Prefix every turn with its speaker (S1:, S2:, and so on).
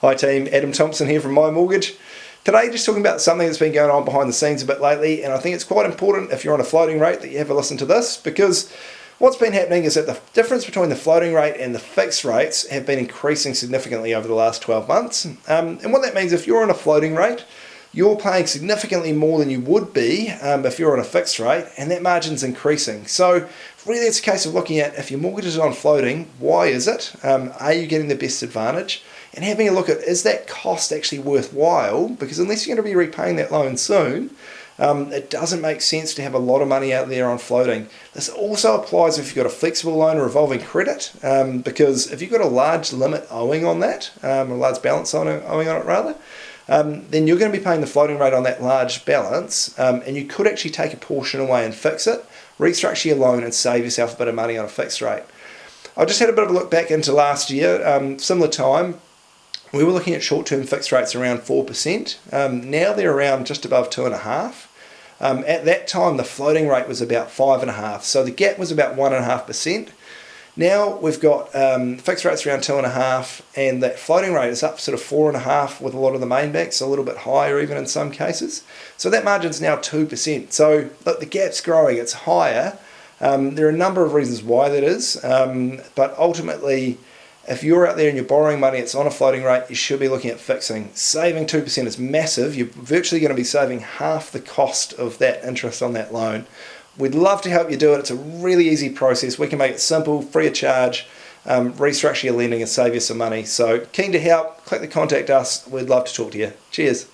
S1: Hi team, Adam Thompson here from My Mortgage. Today just talking about something that's been going on behind the scenes a bit lately, and I think it's quite important if you're on a floating rate that you have a listen to this, because what's been happening is that the difference between the floating rate and the fixed rates have been increasing significantly over the last 12 months. And what that means, if you're on a floating rate, you're paying significantly more than you would be if you're on a fixed rate, and that margin's increasing. So really it's a case of looking at, if your mortgage is on floating, why is it? Are you getting the best advantage? And having a look at, is that cost actually worthwhile? Because unless you're going to be repaying that loan soon, it doesn't make sense to have a lot of money out there on floating. This also applies if you've got a flexible loan or revolving credit, because if you've got a large limit owing on that, a large balance owing on it rather, then you're going to be paying the floating rate on that large balance, and you could actually take a portion away and fix it, restructure your loan and save yourself a bit of money on a fixed rate. I just had a bit of a look back into last year, similar time. We were looking at short-term fixed rates around 4%. Now they're around just above 2.5%. At that time, the floating rate was about 5.5%, so the gap was about 1.5%. Now we've got fixed rates around 2.5%, and that floating rate is up sort of 4.5% with a lot of the main banks, a little bit higher even in some cases. So that margin's now 2%. So look, the gap's growing, it's higher. There are a number of reasons why that is, but ultimately, if you're out there and you're borrowing money, it's on a floating rate, you should be looking at fixing. Saving 2% is massive. You're virtually going to be saving half the cost of that interest on that loan. We'd love to help you do it. It's a really easy process. We can make it simple, free of charge, restructure your lending and save you some money. So keen to help, click the contact us. We'd love to talk to you. Cheers.